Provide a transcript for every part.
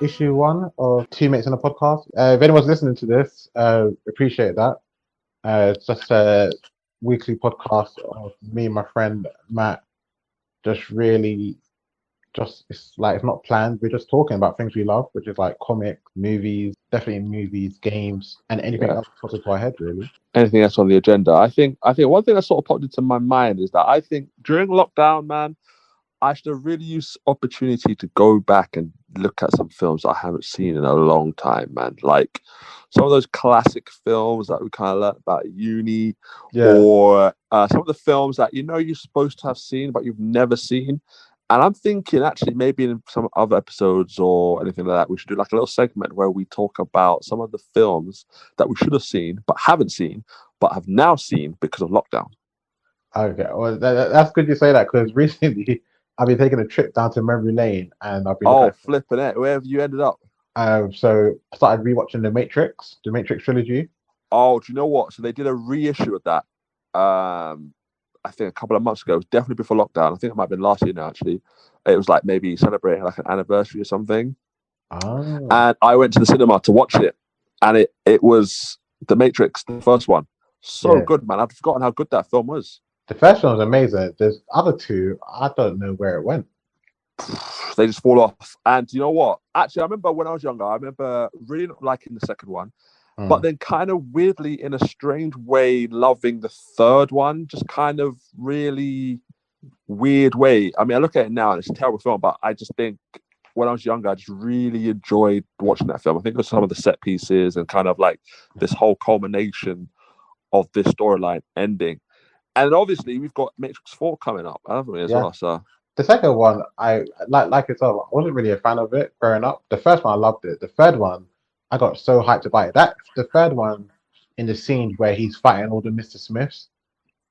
issue one of Teammates on the podcast. If anyone's listening to this, appreciate that. It's just a weekly podcast of me and my friend Matt. Just really, it's like it's not planned. We're just talking about things we love, which is like comics, movies, definitely movies, games, and anything else that pops into our head, really. Anything else on the agenda? I think one thing that sort of popped into my mind is that I think during lockdown, man, I should have really used opportunity to go back and look at some films I haven't seen in a long time, man. Like some of those classic films that we kind of learned about at uni, or some of the films that you're supposed to have seen but you've never seen. And I'm thinking actually maybe in some other episodes or anything like that, we should do like a little segment where we talk about some of the films that we should have seen but haven't seen but have now seen because of lockdown. Okay, well that's good you say that because recently I've been taking a trip down to memory lane and I've been flipping it. Where have you ended up? So I started rewatching the Matrix trilogy. Oh, do you know what? So they did a reissue of that. I think a couple of months ago. It was definitely before lockdown. I think it might have been last year now. Actually, it was like maybe celebrating like an anniversary or something. Oh. And I went to the cinema to watch it, and it was the Matrix, the first one. So good, man. I'd forgotten how good that film was. The first one was amazing. There's other two, I don't know where it went. They just fall off. And you know what? Actually, I remember when I was younger, I remember really not liking the second one, but then kind of weirdly, in a strange way, loving the third one. Just kind of really weird way. I mean, I look at it now and it's a terrible film, but I just think when I was younger, I just really enjoyed watching that film. I think it was some of the set pieces and kind of like this whole culmination of this storyline ending. And obviously, we've got Matrix 4 coming up, haven't we, as well? So the second one, I like yourself. I wasn't really a fan of it growing up. The first one, I loved it. The third one, I got so hyped about it. The third one, in the scene where he's fighting all the Mr. Smiths,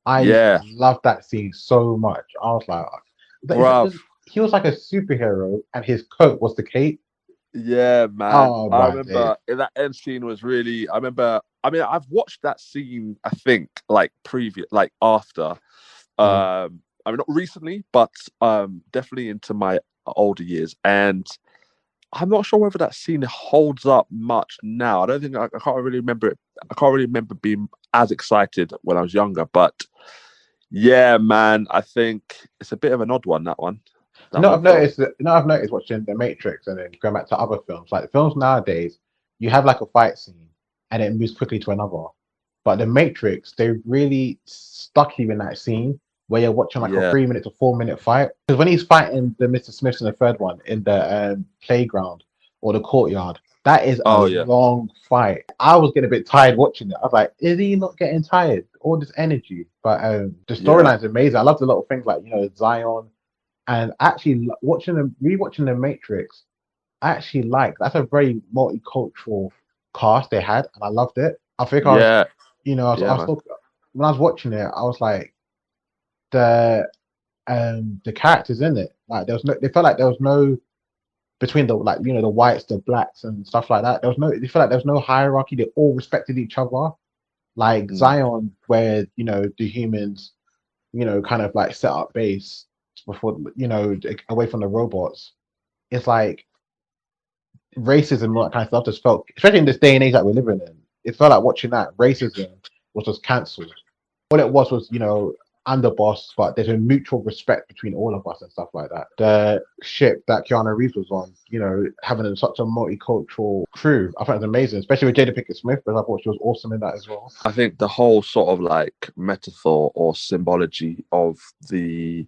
I loved that scene so much. I was like, he was like a superhero, and his coat was the cape. Yeah, man. Oh, I remember that end scene was really. I mean, I've watched that scene. I think after. I mean, not recently, but definitely into my older years, and I'm not sure whether that scene holds up much now. I don't think I can't really remember it. I can't really remember being as excited when I was younger, but yeah, man, I think it's a bit of an odd one. That one. I've noticed watching The Matrix and then going back to other films. Like the films nowadays, you have like a fight scene and it moves quickly to another. But The Matrix, they really stuck you in that scene where you're watching like a 3 minute to 4 minute fight. Because when he's fighting the Mr. Smiths in the third one in the playground or the courtyard, that is a long fight. I was getting a bit tired watching it. I was like, is he not getting tired? All this energy. But the storyline's amazing. I love the little things like, Zion. And actually rewatching The Matrix, I actually that's a very multicultural cast they had, and I loved it. I think when I was watching it, I was like, the characters in it, like they felt like there was no between the the whites, the blacks, and stuff like that. They felt like there was no hierarchy. They all respected each other. Like Zion, where the humans, kind of like set up base before away from the robots. It's like racism and all that kind of stuff just felt, especially in this day and age that we're living in, it felt like watching that racism was just cancelled. All it was underboss, but there's a mutual respect between all of us and stuff like that. The ship that Keanu Reeves was on, having such a multicultural crew, I thought it was amazing, especially with Jada Pinkett Smith, because I thought she was awesome in that as well. I think the whole sort of like metaphor or symbology of the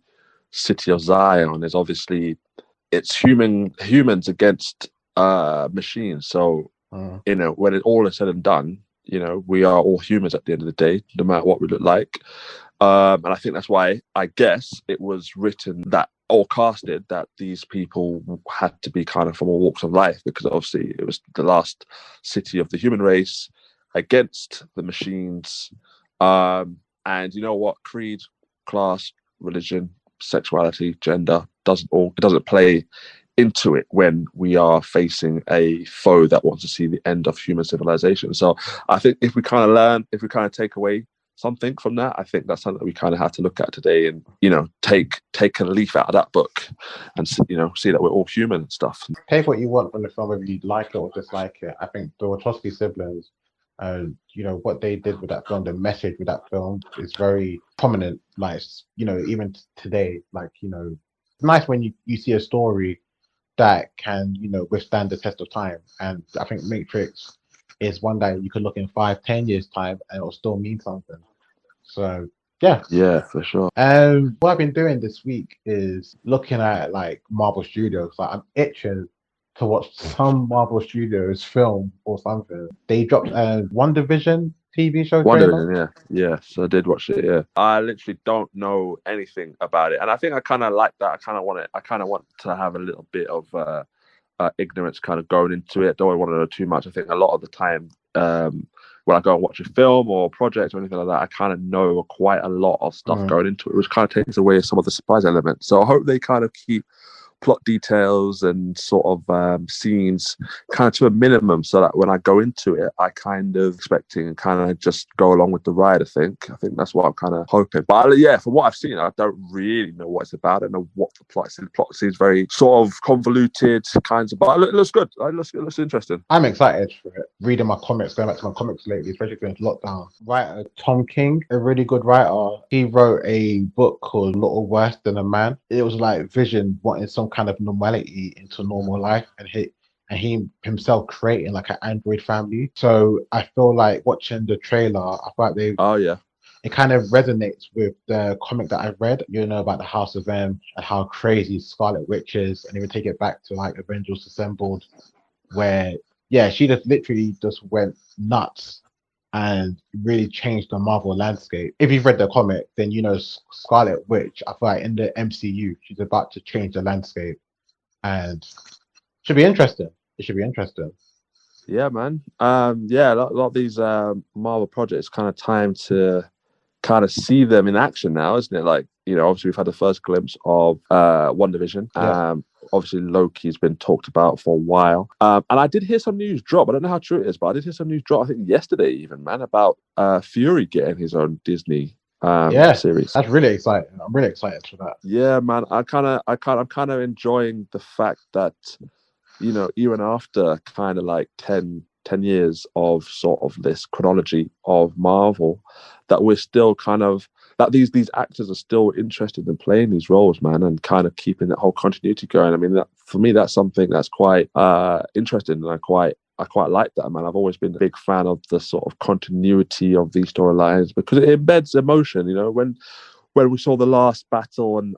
City of Zion is obviously it's humans against machines. So when it all is said and done, we are all humans at the end of the day, no matter what we look like. And I think that's why I guess it was written that or casted that these people had to be kind of from all walks of life, because obviously it was the last city of the human race against the machines. And you know what? Creed, class, religion, sexuality, gender doesn't play into it when we are facing a foe that wants to see the end of human civilization. So I think if we kind of take away something from that. I think that's something that we kind of have to look at today, and you know, take a leaf out of that book, and you know, see that we're all human and stuff. Take what you want from the film, whether you like it or dislike it. I think the Wachowski siblings, you know, what they did with that film, the message with that film is very prominent. Like, you know, even today, like, you know, it's nice when you see a story that can, you know, withstand the test of time. And I think Matrix is one that you could look in 5, 10 years time and it'll still mean something. So yeah. Yeah, for sure. And what I've been doing this week is looking at like Marvel Studios. Like I'm itching to watch some Marvel Studios film or something. They dropped a WandaVision TV show trailer. WandaVision, yeah. So I did watch it, yeah. I literally don't know anything about it. And I think I kind of like that. I kind of want to have a little bit of ignorance kind of going into it. Don't want to know too much. I think a lot of the time, when I go and watch a film or a project or anything like that, I kind of know quite a lot of stuff going into it, which kind of takes away some of the surprise elements. So I hope they kind of keep plot details and sort of scenes kind of to a minimum, so that when I go into it, I kind of expecting and kind of just go along with the ride. I think that's what I'm kind of hoping. But yeah, from what I've seen, I don't really know what it's about. I don't know what the plot is. The plot seems very sort of convoluted kinds of, but it looks good. It looks interesting. I'm excited for it. Reading my comics, going back to my comics lately, especially during lockdown. Writer Tom King, a really good writer, he wrote a book called Little Worse Than a Man. It was like Vision wanting some kind of normality into normal life, and he himself creating like an android family. So I feel like watching the trailer, I feel like it kind of resonates with the comic that I've read, you know, about the House of M and how crazy Scarlet Witch is, and even take it back to like Avengers Assembled, where she just literally just went nuts and really changed the Marvel landscape. If you've read the comic, then you know Scarlet Witch, I feel like in the MCU, she's about to change the landscape, and should be interesting. It should be interesting. Yeah, man. Yeah, a lot of these Marvel projects kind of time to kind of see them in action now, isn't it? Like, you know, obviously we've had the first glimpse of WandaVision. Obviously Loki's been talked about for a while. And I did hear some news drop. I don't know how true it is, but I did hear some news drop, I think yesterday even, man, about Fury getting his own Disney series. That's really exciting. I'm really excited for that. Yeah, man. I'm kind of enjoying the fact that, you know, even after kind of like 10 years of sort of this chronology of Marvel, that we're still kind of, that these actors are still interested in playing these roles, man, and kind of keeping that whole continuity going. I mean, for me, that's something that's quite interesting, and I quite like that, man. I've always been a big fan of the sort of continuity of these storylines, because it embeds emotion, you know. When we saw the last battle and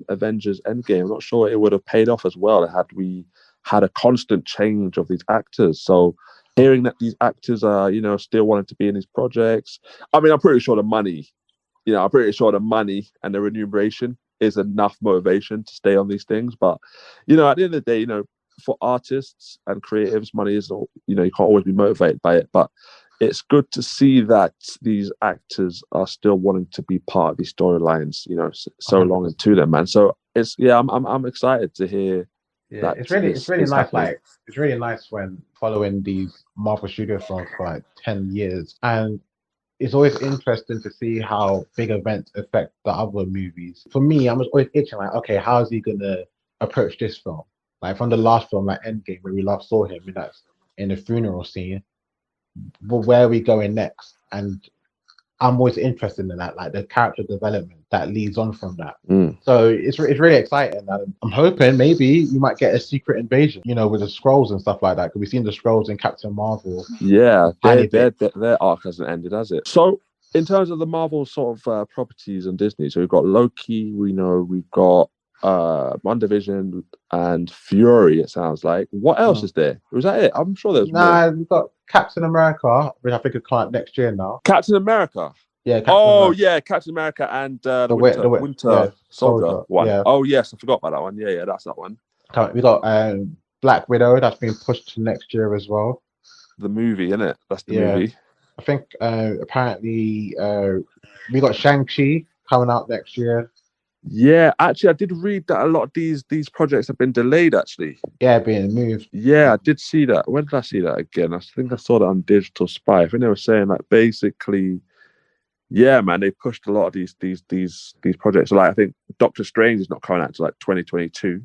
Avengers Endgame, I'm not sure it would have paid off as well had we had a constant change of these actors. So hearing that these actors are, you know, still wanting to be in these projects, I mean, I'm pretty sure the money and the remuneration is enough motivation to stay on these things. But, you know, at the end of the day, you know, for artists and creatives, money is, you know, you can't always be motivated by it, but it's good to see that these actors are still wanting to be part of these storylines, you know, so long into them, man. So it's, I'm excited to hear. Yeah, it's really nice. Happening. Like, it's really nice when following these Marvel Studios films for like 10 years, and it's always interesting to see how big events affect the other movies. For me, I'm always itching like, okay, how is he gonna approach this film? Like from the last film, like Endgame, where we last saw him in the funeral scene. But where are we going next? And I'm always interested in that, like the character development that leads on from that. So it's really exciting. And I'm hoping maybe we might get a secret invasion, you know, with the Skrulls and stuff like that. Because we've seen the Skrulls in Captain Marvel. Yeah, their arc hasn't ended, has it? So in terms of the Marvel sort of properties and Disney, so we've got Loki, we know we've got WandaVision and Fury, it sounds like. What else is there? Was that it? I'm sure there's more. We've got Captain America, which I think will come out next year now. Captain America? Yeah, America. Yeah, Captain America and the Winter Soldier one. Yeah. Oh, yes, I forgot about that one. Yeah, that's that one. We got Black Widow, that's been pushed to next year as well. The movie, isn't it? That's the movie. I think apparently we got Shang-Chi coming out next year. Yeah, actually, I did read that a lot of these projects have been delayed, actually. Yeah, being moved. Yeah, I did see that. When did I see that again? I think I saw that on Digital Spy. I think they were saying that basically Yeah, man, they pushed a lot of these projects. Like I think Doctor Strange is not coming out until like 2022.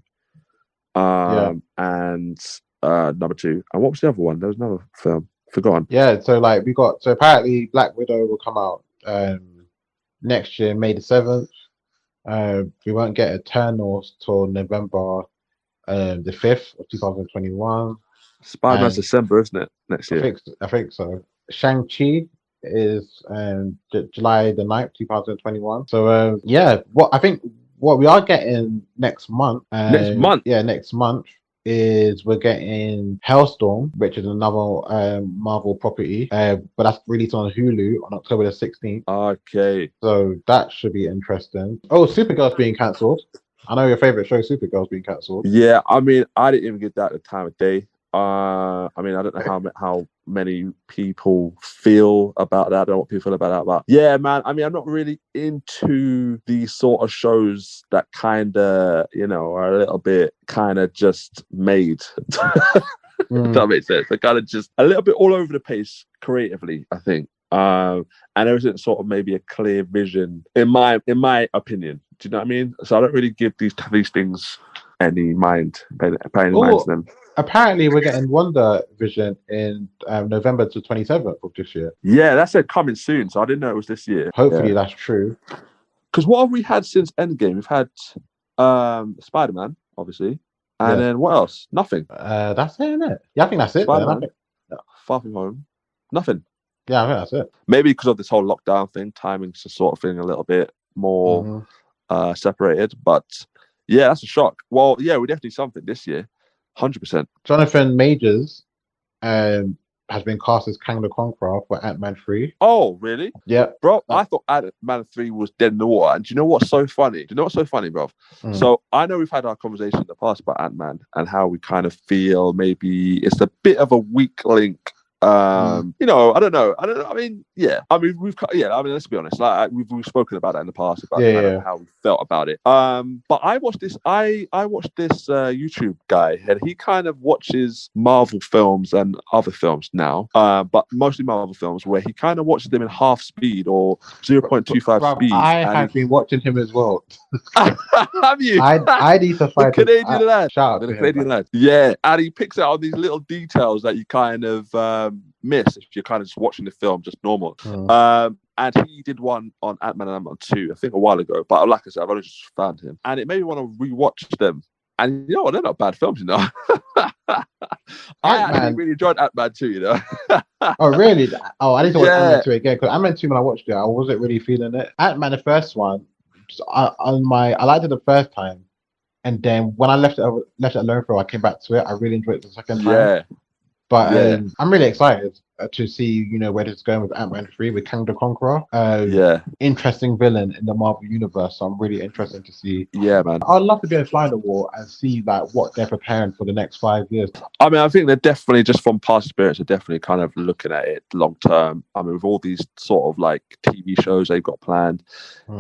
Yeah, And number two. And what was the other one? There was another film. Forgotten. yeah. So like so apparently Black Widow will come out next year, May the 7th. We won't get Eternals till November the 5th of 2021. Spider-Man's And December, isn't it? Next year. I think so. Shang-Chi is July the 9th, 2021. So yeah, what we are getting next month, Next month. next month is we're getting Hellstorm, which is another Marvel property, but that's released on Hulu on October the 16th. Okay. So that should be interesting. Oh, Supergirl's being cancelled. I know your favorite show, Supergirl's being cancelled. Yeah, I mean, I didn't even get that the time of day. I mean, I don't know how many people feel about that. I don't know what people feel about that, but yeah, man. I mean, I'm not really into these sort of shows that kind of, are a little bit kind of just made. If that makes sense. They're kind of just a little bit all over the place creatively, I think. And there isn't sort of maybe a clear vision in my opinion. Do you know what I mean? So I don't really give these things any mind, pay any mind to them. Apparently, we're getting Wonder Vision in November to 27th of this year. Yeah, that's coming soon. So I didn't know it was this year. Hopefully, that's true. Because what have we had since Endgame? We've had Spider-Man, obviously. And then what else? Nothing. That's it, isn't it? Yeah, I think that's it. Spider-Man, Far From Home. Nothing. Yeah, I think that's it. Maybe because of this whole lockdown thing, timing's just sort of feeling a little bit more separated. But yeah, that's a shock. Well, yeah, we definitely something this year. 100%. Jonathan Majors has been cast as Kang the Conqueror for Ant-Man 3. Oh, really? Yeah. Bro, I thought Ant-Man 3 was dead in the water. And do you know what's so funny? Bro? So I know we've had our conversation in the past about Ant-Man and how we kind of feel maybe it's a bit of a weak link. I don't know. I mean, yeah. I mean, let's be honest. Like we've spoken about that in the past about kind of how we felt about it. But I watched this. I watched this YouTube guy, and he kind of watches Marvel films and other films now. But mostly Marvel films, where he kind of watches them in half speed or 0.25 speed. I have been watching him as well. Have you? I need to find the Canadian lad. Shout out the Canadian lad. Yeah, and he picks out all these little details that you kind of miss if you're kind of just watching the film just normal. And he did one on Ant-Man and Ant-Man 2, I think a while ago. But like I said, I've only just found him, and it made me want to rewatch them. And you know what? They're not bad films, I actually really enjoyed Ant-Man 2, Oh, really? Oh, I need to watch Ant-Man 2 again, because Ant-Man 2, when I watched it, I wasn't really feeling it. Ant-Man, the first one, I liked it the first time, and then when I left it alone for a while, I came back to it. I really enjoyed it the second time. Yeah. But I'm really excited to see, where this is going with Ant-Man 3 with Kang the Conqueror. Interesting villain in the Marvel universe. So I'm really interested to see. Yeah, man. I'd love to be a fly on the wall and see like what they're preparing for the next 5 years. I mean, I think they're definitely, just from past experience, are definitely kind of looking at it long term. I mean, with all these sort of like TV shows they've got planned,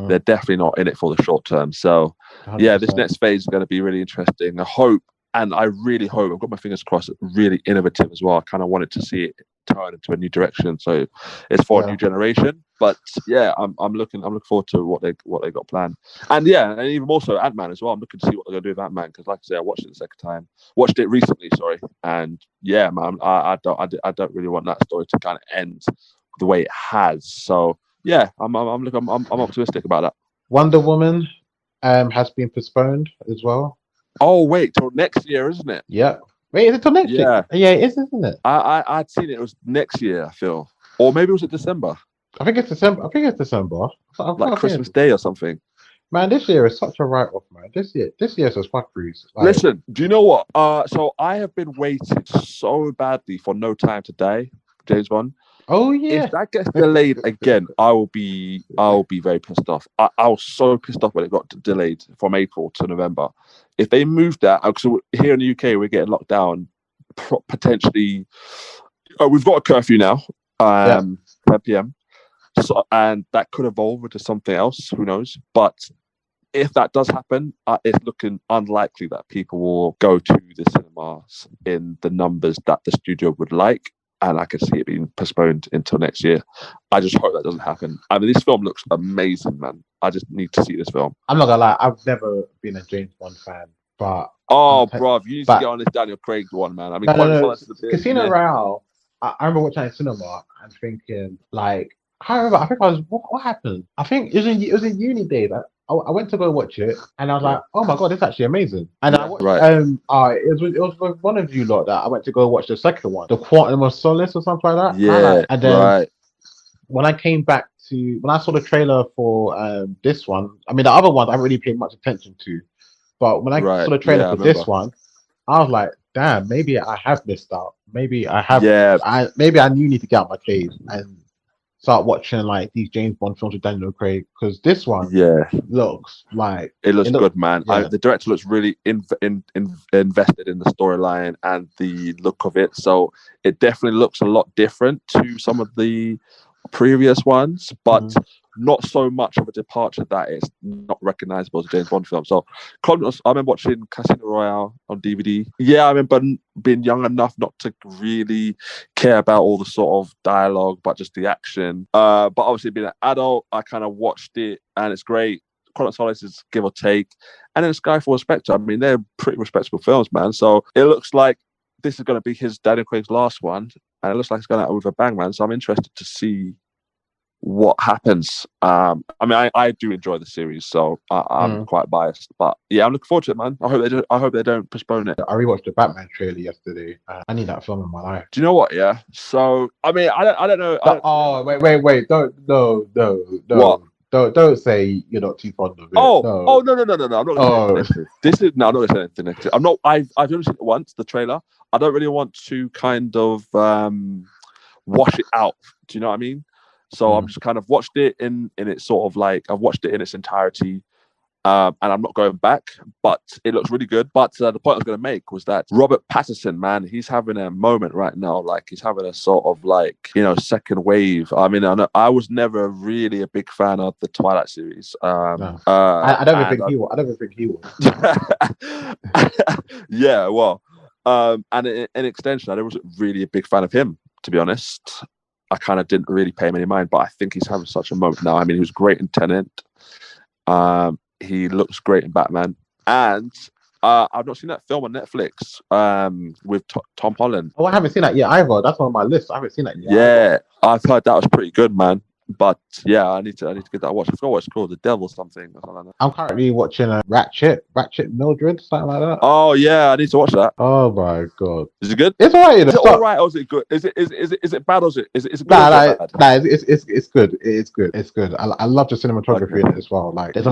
they're definitely not in it for the short term. So 100%. Yeah, this next phase is going to be really interesting. I hope. And I really hope, I've got my fingers crossed, really innovative as well. I kind of wanted to see it turn into a new direction. So it's for a new generation. But yeah, I'm looking forward to what they got planned. And yeah, and even more so Ant-Man as well. I'm looking to see what they're gonna do with Ant-Man, because like I say, I watched it the second time. Watched it recently, sorry. And yeah, man, I don't really want that story to kind of end the way it has. So yeah, I'm optimistic about that. Wonder Woman has been postponed as well. Oh wait, till next year, isn't it? Yeah. Wait, is it till next year? Yeah, it is, isn't it? I'd seen it was next year, I feel. Or maybe was it December? I think it's December. Like Christmas Day or something. Man, this year is such a write-off, man. This year is a fuck freeze. Listen, do you know what? So I have been waiting so badly for No Time to Die, James Bond. Oh yeah. If that gets delayed again, I will be very pissed off. I was so pissed off when it got delayed from April to November. If they moved that, because here in the UK we're getting locked down, potentially. We've got a curfew now, 10 p.m. So, and that could evolve into something else. Who knows? But if that does happen, it's looking unlikely that people will go to the cinemas in the numbers that the studio would like. and I can see it being postponed until next year. I just hope that doesn't happen. I mean, this film looks amazing, man. I just need to see this film. I'm not gonna lie, I've never been a James Bond fan, but Oh, bro, you need to get but on this Daniel Craig one, man. I mean, no, no, Quantum no. Solace is a bit, Casino Royale. I remember watching it in cinema and thinking like I can't remember. I think I was what happened. I think it was in uni days. I went to go watch it and I was Yeah. like, oh my god, it's actually amazing. And I watched Right. it was with one of you lot that I went to go watch the second one, the Quantum of Solace or something like that. Yeah, And then right. when I came back when I saw the trailer for this one, I mean the other ones I haven't really paid much attention to, but when I Right. saw the trailer Yeah, I for remember. this one, I was like, damn, maybe I have missed out. Maybe I have. Yeah. Maybe I knew need to get out my cave and start watching like these James Bond films with Daniel Craig because this one Yeah. looks like It looks good, man. Yeah. The director looks really invested in the storyline and the look of it. So it definitely looks a lot different to some of the previous ones, but not so much of a departure that it's not recognizable as a James Bond film. So I remember watching Casino Royale on DVD. Yeah, I remember being young enough not to really care about all the sort of dialogue, but just the action. But obviously being an adult, I kind of watched it and it's great. Quantum Solace is give or take. And then Skyfall and Spectre, I mean, they're pretty respectable films, man. So it looks like this is going to be his Daniel Craig's last one. And it looks like it's going out with a bang, man. So I'm interested to see what happens. I mean, I do enjoy the series, so I'm quite biased. But yeah, I'm looking forward to it, man. I hope they don't postpone it. I rewatched the Batman trailer yesterday. I need that film in my life. Do you know what? Yeah. So I mean, I don't know. Wait! Don't no. What? Don't say you're not too fond of it. No. I'm not Oh. going to say anything. I'm not going to say anything negative. I'm not. I've only seen it once, the trailer. I don't really want to kind of wash it out. Do you know what I mean? So I'm just kind of watched it in its sort of like I've watched it in its entirety, and I'm not going back. But it looks really good. But the point I was going to make was that Robert Pattinson, man, he's having a moment right now. Like he's having a sort of like second wave. I mean, I was never really a big fan of the Twilight series. No. I don't even think he was. I don't even think he was. Yeah, well, and in extension, I wasn't really a big fan of him, to be honest. I kind of didn't really pay him any mind, but I think he's having such a moment now. I mean, he was great in Tenet. He looks great in Batman. And I've not seen that film on Netflix with Tom Holland. Oh, I haven't seen that yet either. That's on my list. I haven't seen that yet. Yeah, I've heard that was pretty good, man. But yeah, I need to get that watch. I forgot what it's called, The Devil something or something like that. I'm currently watching Ratchet Mildred, something like that. Oh yeah, I need to watch that. Oh my god, is it good? It's alright. Is it alright or is it good? Is it bad or is it good? Nah, it's good. It's good. I love the cinematography in it as well. Like there's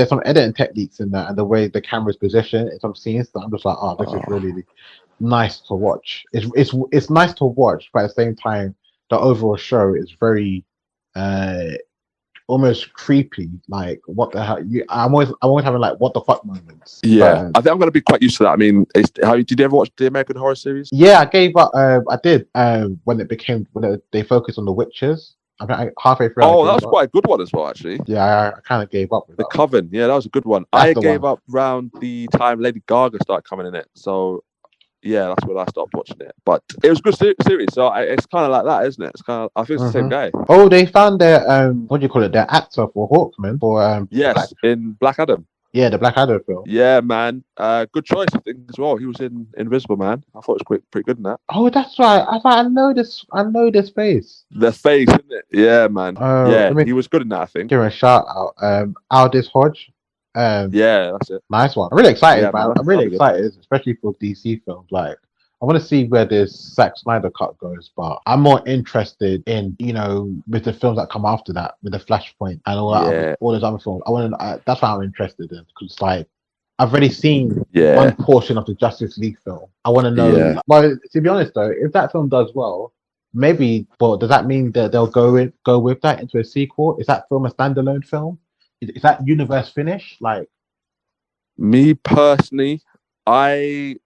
some editing techniques in that, and the way the camera's positioned in some scenes that I'm just like, oh, this is really nice to watch. It's nice to watch, but at the same time, the overall show is very almost creepy. Like what the hell? I'm always having like what the fuck moments. Yeah, I think I'm going to be quite used to that. I mean, did you ever watch the American Horror series? Yeah, I gave up. I did when they focused on the witches. I think halfway through. Oh, that was quite a good one as well, actually. Yeah, I kind of gave up with the Coven. Yeah, that was a good one. I gave up around the time Lady Gaga started coming in it. So yeah, that's when I stopped watching it. But it was a good series. So it's kind of like that, isn't it? It's kind of, I think it's the same guy. Oh, they found their what do you call it? Their actor for Hawkman for yes, in Black Adam. Yeah, the Black Adam film. Yeah, man. Good choice, I think, as well. He was in Invisible Man. I thought it was pretty good in that. Oh, that's right. I know this face. The face, isn't it? Yeah, man. He was good in that, I think. Give him a shout out. Aldous Hodge. Yeah, that's it. Nice one. I'm really excited, man. I'm really excited, especially for DC films. Like, I want to see where this Zack Snyder cut goes, but I'm more interested in, with the films that come after that, with the Flashpoint and all those other films. That's what I'm interested in, because like I've already seen one portion of the Justice League film. I want to know. Yeah. Well, to be honest though, if that film does well, maybe. But does that mean that they'll go with that into a sequel? Is that film a standalone film? Is that universe finished? Like, me personally, I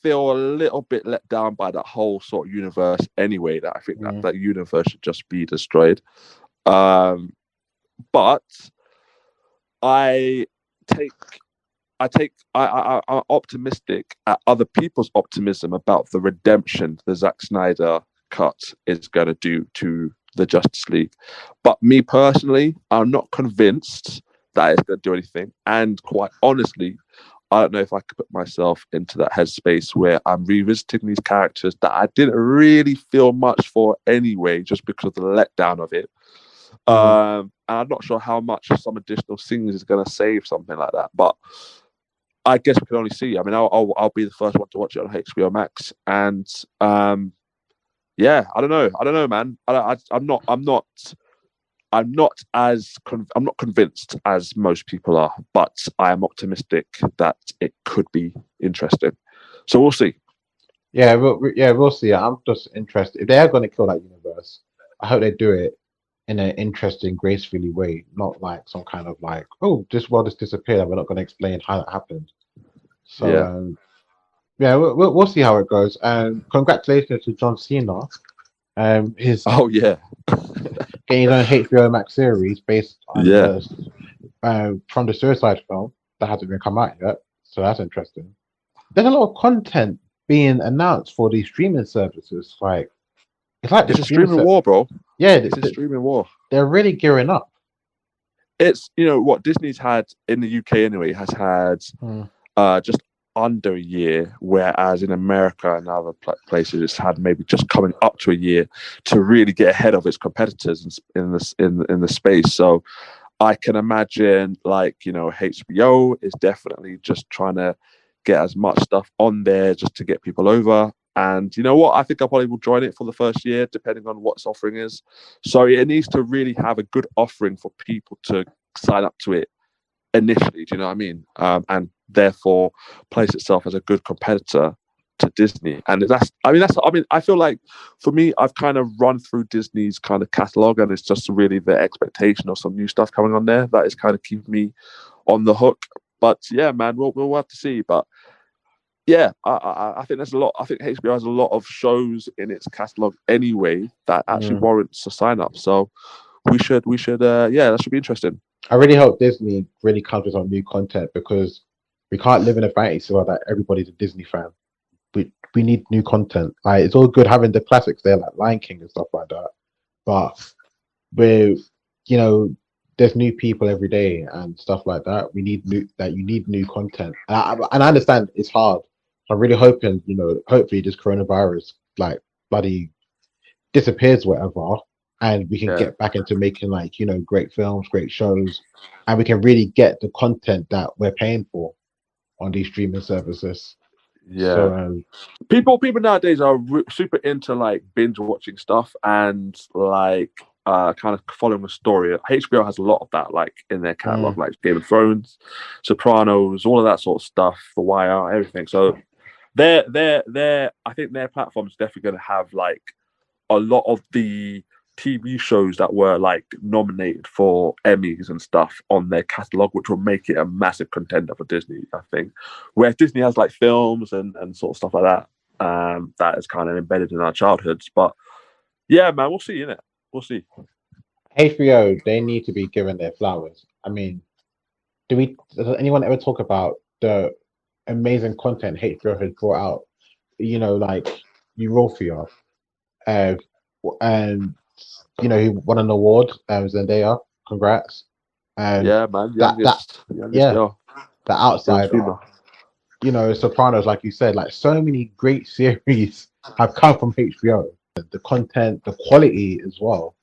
feel a little bit let down by that whole sort of universe anyway, that I think that universe should just be destroyed. But I'm optimistic at other people's optimism about the redemption the Zack Snyder cut is going to do to the Justice League. But me personally, I'm not convinced that it's going to do anything. And quite honestly, I don't know if I could put myself into that headspace where I'm revisiting these characters that I didn't really feel much for anyway, just because of the letdown of it. And I'm not sure how much some additional things is going to save something like that. But I guess we can only see. I mean, I'll be the first one to watch it on HBO Max, and yeah, I don't know, man. I'm not convinced as most people are, but I am optimistic that it could be interesting. So we'll see. Yeah, we'll see. I'm just interested. If they are going to kill that universe, I hope they do it in an interesting, gracefully way, not like some kind of like, oh, this world has disappeared and we're not going to explain how it happened. So, Yeah. yeah, we'll see how it goes. And congratulations to John Cena. His Oh yeah. getting his own HBO Max series based on Yeah. the from the Suicide film that hasn't even come out yet. So that's interesting. There's a lot of content being announced for these streaming services. Like it's like the It's a streaming streaming war, bro. yeah, It's a streaming war. they're really gearing up. It's what Disney's had in the UK anyway has had just under a year, whereas in America and other places it's had maybe just coming up to a year to really get ahead of its competitors in the space. So I can imagine, like, HBO is definitely just trying to get as much stuff on there just to get people over. And you know what? I think I probably will join it for the first year, depending on what its offering is. So it needs to really have a good offering for people to sign up to it initially. Do you know what I mean? And therefore place itself as a good competitor to Disney. And I feel like for me, I've kind of run through Disney's kind of catalog, and it's just really the expectation of some new stuff coming on there that is kind of keeping me on the hook. But yeah, man, we'll have to see. But yeah, I think there's a lot. I think HBO has a lot of shows in its catalog anyway that actually warrants a sign up. So we should yeah, that should be interesting. I really hope Disney really comes with some new content because we can't live in a fantasy world that everybody's a Disney fan. We need new content. Like it's all good having the classics there, like Lion King and stuff like that. But with there's new people every day and stuff like that. We need you need new content. And I understand it's hard. So I'm really hoping, hopefully this coronavirus like bloody disappears, whatever, and we can get back into making like great films, great shows, and we can really get the content that we're paying for on these streaming services. Yeah. So people nowadays are super into like binge watching stuff and like kind of following a story. HBO has a lot of that, like in their catalog, like Game of Thrones, Sopranos, all of that sort of stuff, The Wire, everything. So they're I think their platform is definitely going to have like a lot of the TV shows that were like nominated for Emmys and stuff on their catalog, which will make it a massive contender for Disney, I think. Where Disney has like films and sort of stuff like that, that is kind of embedded in our childhoods. But yeah, man, we'll see, innit? We'll see. HBO, they need to be given their flowers. I mean, does anyone ever talk about the amazing content HBO has brought out? Like Euphoria, and he won an award. Zendaya, congrats. And yeah, man, youngest girl, the Outsider. Sopranos, like you said, like so many great series have come from HBO. The content, the quality as well.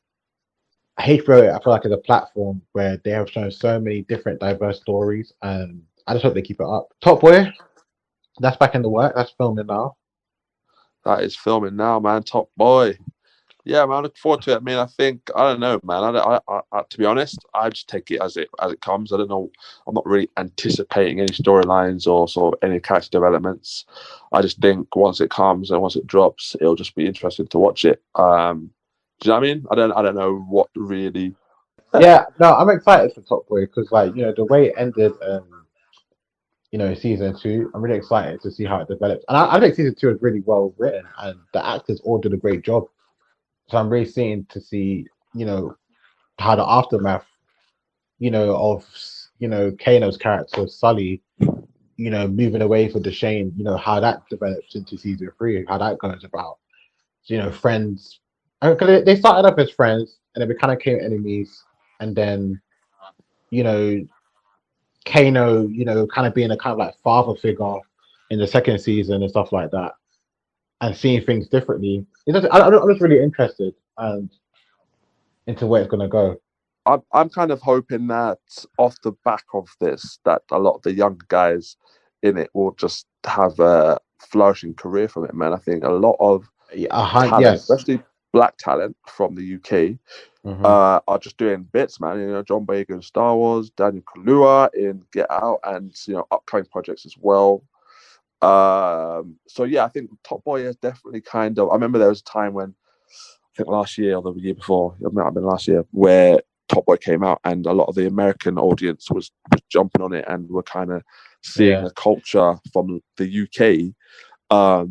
HBO, I feel like, is a platform where they have shown so many different diverse stories, and I just hope they keep it up. Top Boy, that's back in the work. That's filming now. That is filming now, man. Top Boy. Yeah, man, I look forward to it. I mean, I don't know, man. To be honest, I just take it as it comes. I don't know. I'm not really anticipating any storylines or sort of any character developments. I just think once it comes and once it drops, it'll just be interesting to watch it. Do you know what I mean? I don't know what really. Yeah, no, I'm excited for Top Boy because, like, the way it ended, season 2, I'm really excited to see how it develops. And I think season 2 is really well written, and the actors all did a great job. So I'm really seeing to see, how the aftermath, of Kano's character Sully, moving away for Deshane, how that develops into season 3, how that goes about. friends. Because they started off as friends, and then we kind of became enemies, and then you know Kano, kind of being a kind of like father figure in the second season and stuff like that, and seeing things differently. I'm just really interested and into where it's gonna go. I'm kind of hoping that off the back of this, that a lot of the younger guys in it will just have a flourishing career from it, man. I think a lot of Yeah, talent, yes. especially black talent from the UK, Hmm. are just doing bits, man. John Boyega in Star Wars, Daniel Kaluuya in Get Out, and upcoming projects as well. So yeah, I think Top Boy is definitely kind of. I remember there was a time when I think last year or the year before, it might have been last year, where Top Boy came out, and a lot of the American audience was jumping on it, and were kind of seeing Yeah. a culture from the UK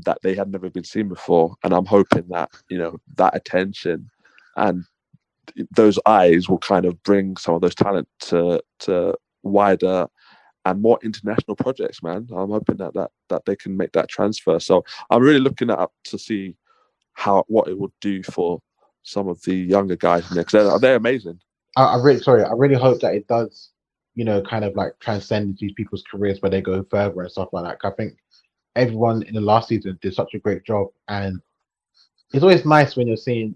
that they had never been seen before. And I'm hoping that that attention and those eyes will kind of bring some of those talent to wider and more international projects, man. I'm hoping that they can make that transfer. So I'm really looking up to see what it would do for some of the younger guys next. They're amazing. I really hope that it does, kind of like transcend these people's careers where they go further and stuff like that. 'Cause I think everyone in the last season did such a great job, and it's always nice when you're seeing,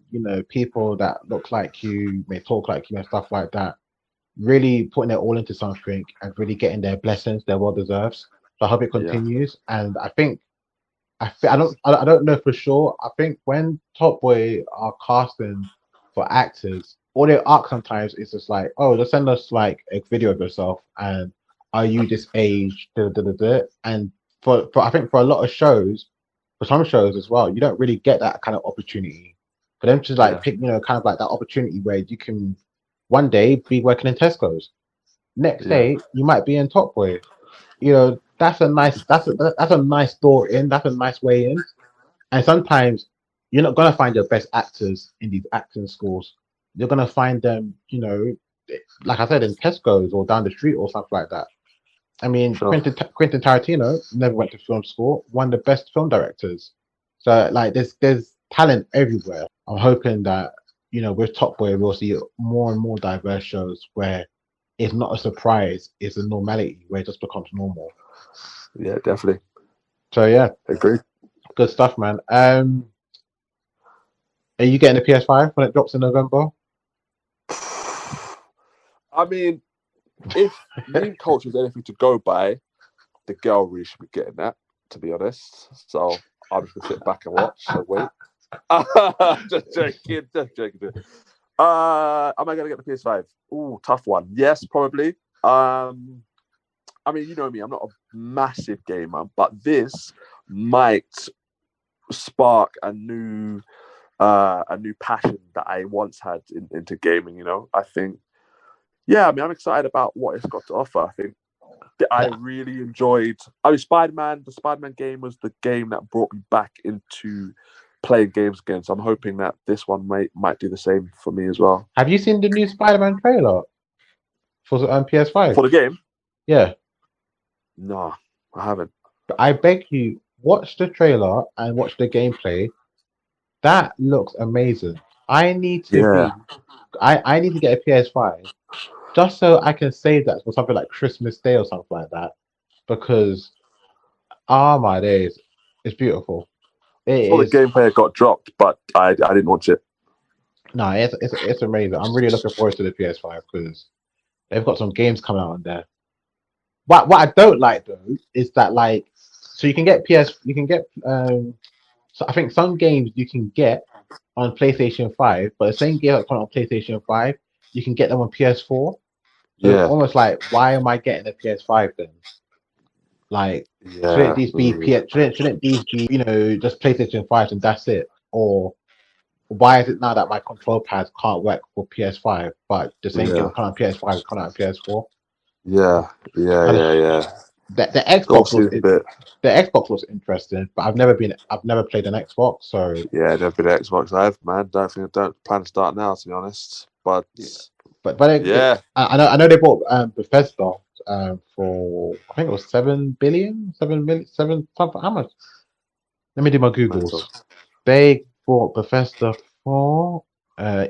people that look like you, may talk like you, and stuff like that, really putting their all into something and really getting their blessings, their well deserved. So I hope it Yeah, continues, and I don't know for sure. I think when Top Boy are casting for actors, all they ask sometimes is just like, oh, just send us like a video of yourself, and are you this age? Da, da, da, da. And for I think for a lot of shows, for some shows as well, you don't really get that kind of opportunity. For them to like yeah, pick, kind of like that opportunity where you can one day be working in Tesco's, next yeah, day you might be in Top Boy. That's a nice door in. That's a nice way in. And sometimes you're not gonna find your best actors in these acting schools. You're gonna find them, like I said, in Tesco's or down the street or something like that. I mean, sure. Quentin Tarantino never went to film school. One of the best film directors. So like, there's talent everywhere. I'm hoping that with Top Boy we'll see more and more diverse shows where it's not a surprise, it's a normality where it just becomes normal. Yeah, definitely So yeah, agree. good stuff, man. Are you getting the PS5 when it drops in November? I mean, if meme culture is anything to go by, the girl really should be getting that. To be honest, so I'm just gonna sit back and watch and wait. Just joking, just joking. Am I gonna get the PS5? Ooh, tough one. Yes, probably. I mean, you know me, I'm not a massive gamer, but this might spark a new passion that I once had into gaming. I think, yeah, I mean, I'm excited about what it's got to offer. I think that I Yeah, really enjoyed. I mean, Spider-Man. The Spider-Man game was the game that brought me back into playing games again. So I'm hoping that this one might do the same for me as well. have you seen the new Spider-Man trailer for PS5? For the game, Yeah, no, I haven't. I beg you, watch the trailer and watch the gameplay. That looks amazing. I need to Yeah, be, I need to get a PS5 just so I can save that for something like Christmas Day or something like that. Because, my days, it's beautiful. It I saw the is. gameplay got dropped, but I didn't watch it. No, it's amazing. I'm really looking forward to the PS5 because they've got some games coming out on there. What I don't like though is that, like, so you can get so I think some games you can get on PlayStation 5, but the same game that's on PlayStation 5, you can get them on PS4. So it's Yeah, almost like, why am I getting a PS5 then? Like, yeah, shouldn't these be, just PlayStation 5 and that's it? Or why is it now that my control pads can't work for PS5, but the same game yeah, that come on PS5 is coming out on PS4? yeah, yeah, Kind of yeah, yeah. the It all Xbox was seems a bit. the Xbox was interesting, but I've never played an Xbox, so Yeah, never been Xbox Live, man. Don't plan to start now, to be honest. But yeah. But yeah, I know they bought Bethesda for, I think it was 7 billion, 7 million, 7 something. How much? Let me do my Googles. mental. They bought Bethesda for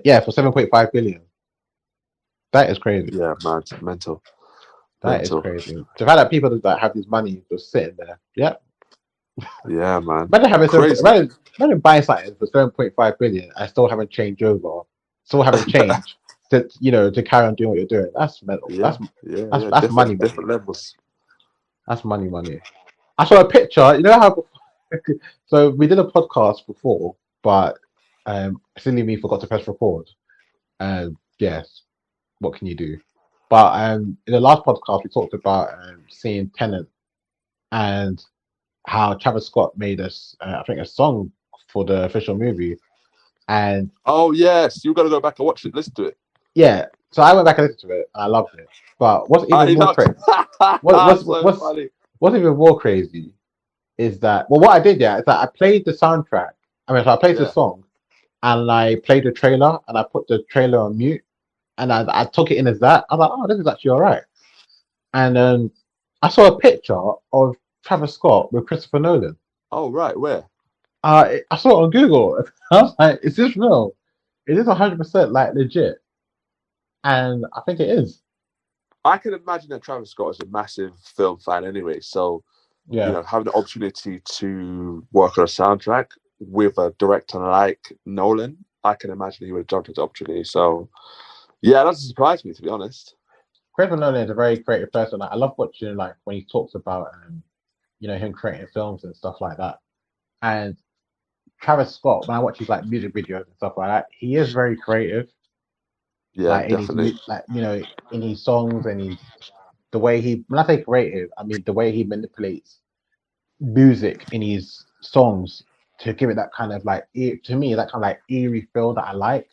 yeah, for 7.5 billion. That is crazy. Yeah, man, mental, That is mental. crazy. The fact that people that have this money just sitting there. Yeah. Yeah, man, Imagine having crazy. imagine buying something for 7.5 billion and still haven't changed over, still haven't changed to to carry on doing what you're doing. That's mental. Yeah, yeah, yeah. That's money, Different money. levels. That's money, money. I saw a picture. You know how so we did a podcast before, but silly me forgot to press record. Yes, what can you do? But in the last podcast we talked about seeing Tenant and how Travis Scott made us I think a song for the official movie. And Oh yes, you got to go back and watch it. Listen to it. yeah, so I went back and listened to it and I loved it. But what's even You more know, crazy so funny. what's even more crazy is that well what I did is that I played the soundtrack. I mean so I played the Yeah. song and I played the trailer and I put the trailer on mute and I took it in as that. I was like, oh, this is actually all right. And I saw a picture of Travis Scott with Christopher Nolan. Oh right, where? I saw it on Google. I was like, is this real? It is 100% like legit, and I think it is. I can imagine that Travis Scott is a massive film fan anyway. So Yeah, having the opportunity to work on a soundtrack with a director like Nolan, I can imagine he would have jumped at the opportunity. So yeah, that surprised me, to be honest. Christopher Nolan is a very creative person. Like, I love watching like when he talks about him creating films and stuff like that. And Travis Scott, when I watch his like music videos and stuff like that, he is very creative. Yeah, Like in his definitely. like in his songs and his the way he when I say creative, I mean the way he manipulates music in his songs to give it that kind of like to me that kind of like eerie feel that I like.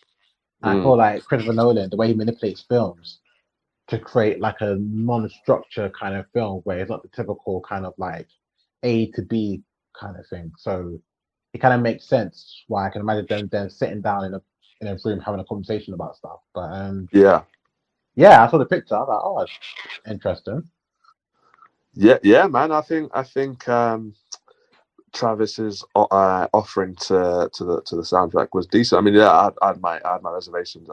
And I Mm. feel like Christopher Nolan, the way he manipulates films to create like a non-structure kind of film where it's not the typical kind of like A to B kind of thing. So it kind of makes sense why I can imagine them then sitting down in a room having a conversation about stuff. But Yeah. yeah, I saw the picture. I was like, oh, that's interesting. Yeah, yeah, man. I think Travis's offering to the soundtrack was decent. I mean, yeah, I had my reservations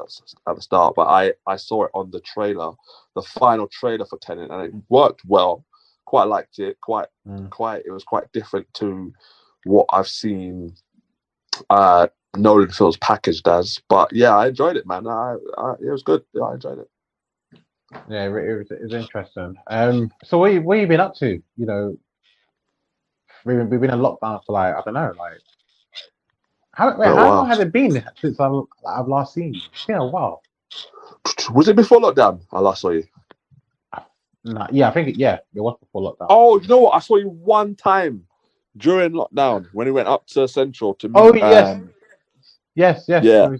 at the start, but I saw it on the trailer, the final trailer for Tenet, and it worked well. Quite liked it. Mm. It was quite different to what I've seen Nolan films packaged as. But yeah, I enjoyed it, man. It was good. Yeah, I enjoyed it. Yeah, it was interesting. So what you been up to? We've been in lockdown for like I don't know, like Oh how long wow. has it been since I've last seen you? It's been a while. Was it before lockdown? I last saw you. Nah, yeah, I think yeah, it was before lockdown. Oh, you know what? I saw you one time during lockdown when we went up to Central to Oh meet. yes, yes. Yeah,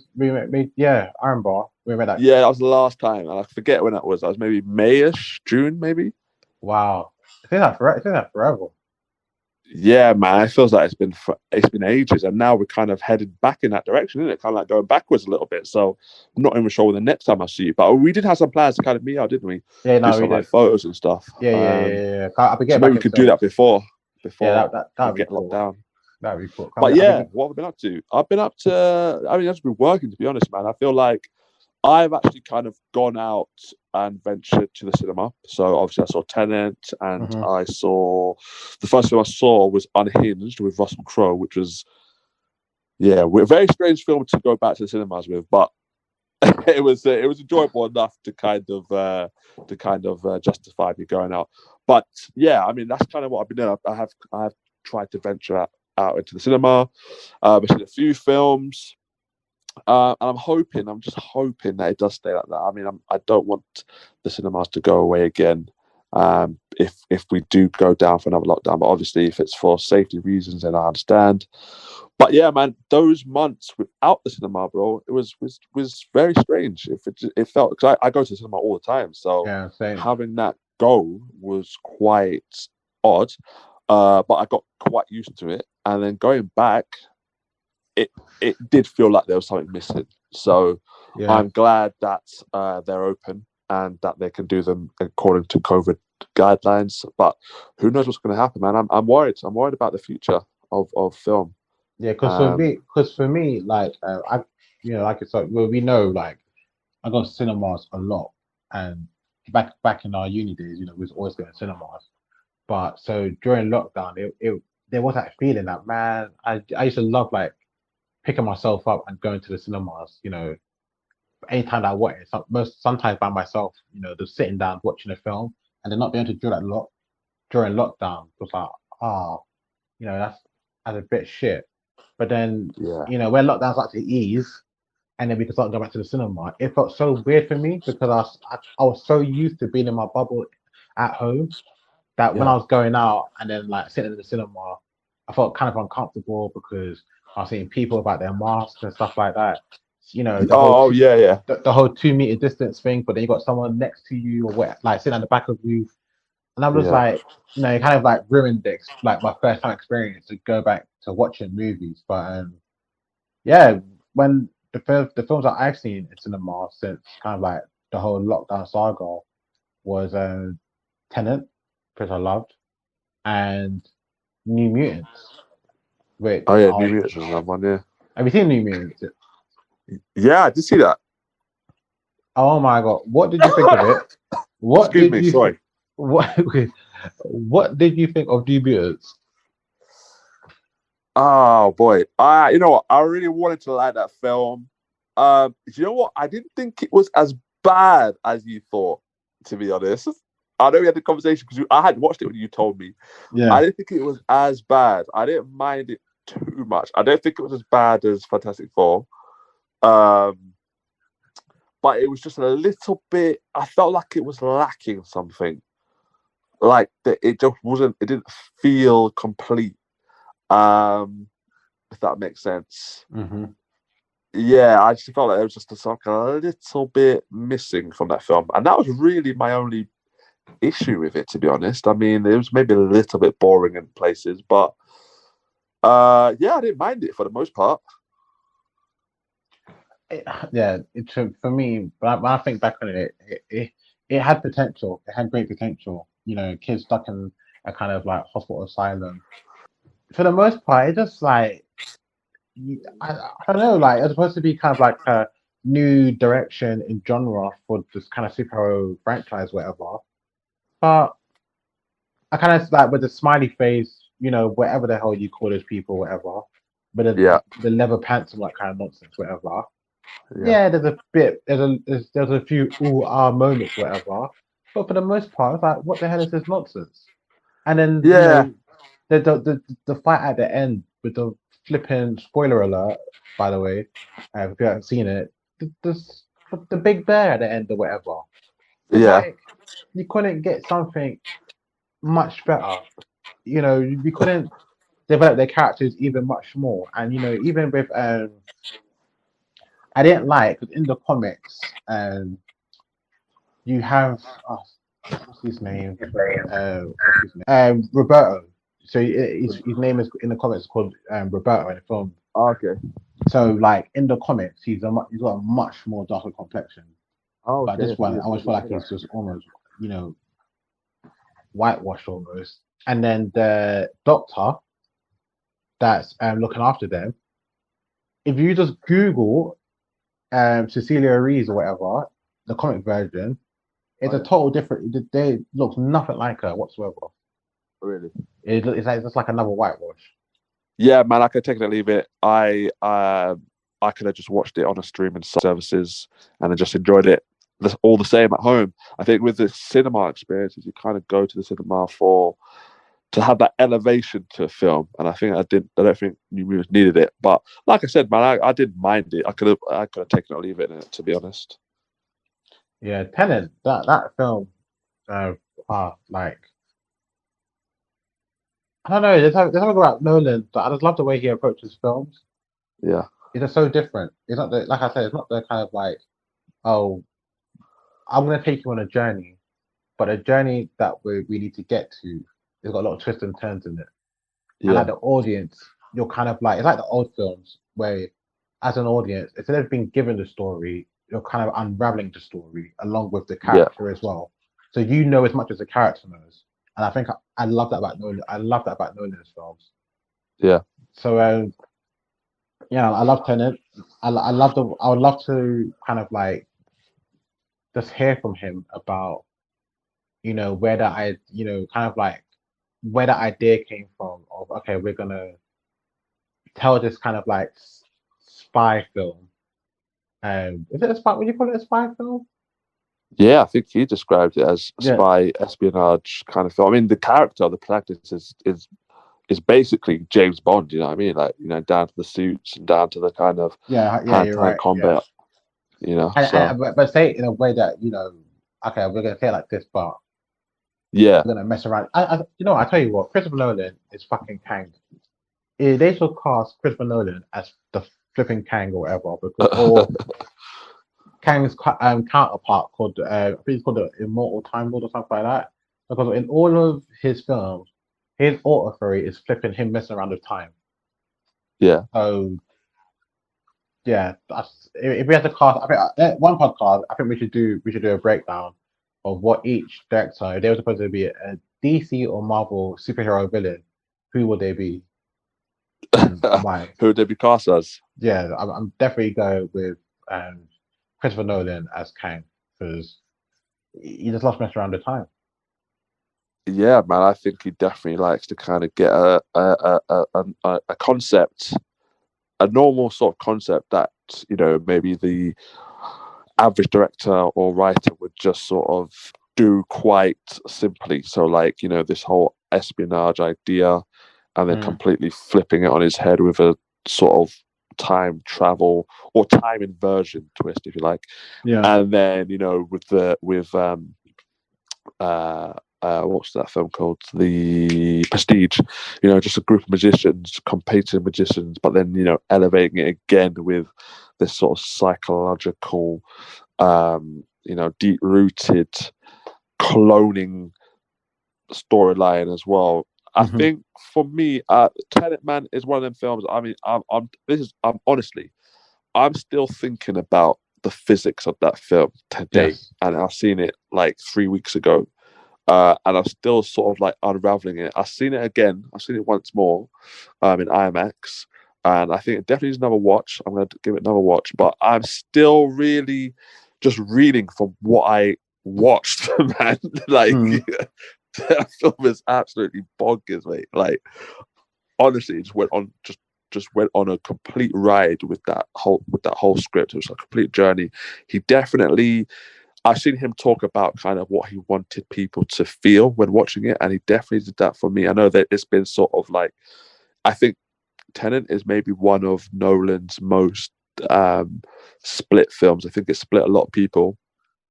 Yeah, Iron Bar. We made that. yeah, that was the last time, and I forget when that was. That was maybe Mayish, June, maybe. Wow, it's been that forever. Yeah, man, it feels like it's been ages, and now we're kind of headed back in that direction, isn't it? Kind of like going backwards a little bit. So I'm not even sure when the next time I see you, but we did have some plans to kind of meet out, didn't we? Yeah, Do no, we some like did. photos and stuff. Yeah. I'll be So getting maybe back we into could do it. that before Yeah, we that'd be get locked cool. down. That'd be cool. But I'll be yeah, what have I been up to? I've been up to. I mean, I've just been working. To be honest, man, I feel like I've actually kind of gone out and ventured to the cinema. So obviously, I saw Tenet, and hmm I saw the first film I saw was Unhinged with Russell Crowe, which was a very strange film to go back to the cinemas with, but it was enjoyable enough to kind of justify me going out. But yeah, I mean that's kind of what I've been doing. I have tried to venture out into the cinema. I've seen a few films. And I'm just hoping that it does stay like that. I mean, I don't want the cinemas to go away again if we do go down for another lockdown. But obviously, if it's for safety reasons, then I understand. But yeah, man, those months without the cinema, bro, it was very strange. If it felt because I go to the cinema all the time, so Yeah, same. having that go was quite odd. But I got quite used to it, and then going back it did feel like there was something missing. So Yeah, I'm glad that they're open and that they can do them according to COVID guidelines. But who knows what's going to happen, man? I'm worried. I'm worried about the future of film. Yeah, Um, because for me, like like it's like well, we know, like I go to cinemas a lot, and back in our uni days, we was always going to cinemas. But so during lockdown, it there was that feeling that man, I used to love like picking myself up and going to the cinemas. Anytime that I wanted, sometimes by myself, just sitting down watching a film, and then not being able to do that lot during lockdown was like, ah, that's a bit shit. But then, yeah, when lockdown started to ease, and then we could start going back to the cinema, it felt so weird for me because I was so used to being in my bubble at home that when I yeah. was going out and then like sitting in the cinema, I felt kind of uncomfortable because I was seeing people about their masks and stuff like that. The whole Oh, yeah, yeah, the whole 2 meter distance thing, but then you got someone next to you or what, like sitting at the back of you, and I'm just yeah. like, it kind of like ruined like my first time experience to go back to watching movies. But yeah, when the films that I've seen in cinema since kind of like the whole lockdown saga was Tenet, which I loved, and New Mutants, which Oh, yeah, I New was. Mutants was another one. Yeah, Have you seen New Mutants? yeah. I did see that. Oh my God, what did you think of it? What Excuse did me. you think? Sorry. What what did you think of New Mutants? Oh boy. You know what? I really wanted to like that film. You know what? I didn't think it was as bad as you thought, to be honest. I know we had the conversation because I had watched it when you told me. I Yeah. didn't think it was as bad. I didn't mind it too much. I don't think it was as bad as Fantastic Four. Um, but it was just a little bit. I felt like it was lacking something. Like that, it just wasn't. It didn't feel complete. Um, if that makes sense. Hmm. Yeah, I just felt like there was just like a little bit missing from that film, and that was really my only issue with it, to be honest. I mean, it was maybe a little bit boring in places, but yeah, I didn't mind it for the most part. Yeah, for me, when I think back on it had potential. It had great potential. Kids stuck in a kind of like hospital asylum. For the most part, it just like I don't know, like it's supposed to be kind of like a new direction in genre for this kind of superhero franchise, whatever. But I kind of like with the smiley face, whatever the hell you call those people, whatever. But Yeah, the leather pants and that kind of nonsense, whatever. yeah, Yeah, there's a bit, there's a few ooh ah moments, whatever. But for the most part, it's like, what the hell is this nonsense? And then, yeah, the fight at the end with the flipping spoiler alert, by the way, if you haven't seen it, the big bear at the end or whatever. It's yeah, like you couldn't get something much better. We couldn't develop their characters even much more. And even with I didn't like 'cause in the comics, you have what's his name? What's his name? Roberto. So his name is in the comics called Roberto in the film. okay, So like in the comics, he's got a much more darker complexion. But okay. this I see one, I this. I always feel didn't like know that. he's just almost whitewashed almost. And then the doctor that's looking after them. If you just Google Cecilia Reeves or whatever, the comic version, it's Oh a yeah, total different. They looks nothing like her whatsoever. really. It's like just like another whitewash. Yeah, man, I could take it or leave it. I could have just watched it on a streaming services and then just enjoyed it all the same at home. I think with the cinema experiences, you kind of go to the cinema for to have that elevation to a film, and I think I didn't. I don't think New Mutants needed it, but like I said, man, I didn't mind it. I could have taken it or leave it, to be honest. Yeah, Tenet, that film, uh, like I don't know. There's something about Nolan, but I just love the way he approaches films. Yeah, It's just so different. It's not the like I said, it's not the kind of like, oh, I'm gonna take you on a journey, but a journey that we need to get to. It's got a lot of twists and turns in it. And like yeah, the audience, you're kind of like it's like the old films where, as an audience, instead of being given the story, you're kind of unraveling the story along with the yeah, character as well. So you know as much as the character knows, and I think I love that about Nolan. I love that about Nolan's films. yeah. So Yeah, I love Tenet. I love the. I would love to kind of like just hear from him about where that I kind of like where that idea came from of okay, we're gonna tell this kind of like spy film. Is it a spy? Would you call it a spy film? Yeah, I think he described it as Yeah, spy espionage kind of film. I mean, the character, the protagonist is basically James Bond. You know what I mean? Like, down to the suits and down to the kind of yeah, hand you're to hand right. Yeah, combat. So but say it in a way that okay, we're gonna say it like this, but yeah. we're gonna mess around. I tell you what, Christopher Nolan is fucking Kang. They should cast Christopher Nolan as the flipping Kang or whatever, because or Kang's counterpart called I think it's called the Immortal Time Lord or something like that. Because in all of his films, his auto theory is flipping him messing around with time. Yeah. So yeah, if we had to cast, I think one podcast, I think we should do a breakdown of what each director, if they were supposed to be a DC or Marvel superhero villain, who would they be and why? Who would they be cast as? Yeah, I'm definitely going with um, Christopher Nolan as Kang because he just loves messing around the time. Yeah, man, I think he definitely likes to kind of get a concept, a normal sort of concept that maybe the average director or writer would just sort of do quite simply. So, like, this whole espionage idea, and then Mm, completely flipping it on his head with a sort of time travel or time inversion twist, if you like. yeah. And then, what's that film called? The Prestige. Just a group of magicians, competing magicians, but then elevating it again with this sort of psychological, deep rooted cloning storyline as well. I Hmm. think for me, Tenet Man is one of them films. I mean, I'm honestly, I'm still thinking about the physics of that film today, Yes. and I've seen it like 3 weeks ago, and I'm still sort of like unraveling it. I've seen it again. I've seen it once more, in IMAX, and I think it definitely needs another watch. I'm going to give it another watch, but I'm still really just reading from what I watched, man. Like, Mm. that film is absolutely bonkers, mate. Like, honestly, it just went on a complete ride with that whole script. It was a complete journey. He definitely, I've seen him talk about kind of what he wanted people to feel when watching it, and he definitely did that for me. I know that it's been sort of like, I think Tenet is maybe one of Nolan's most split films. I think it split a lot of people.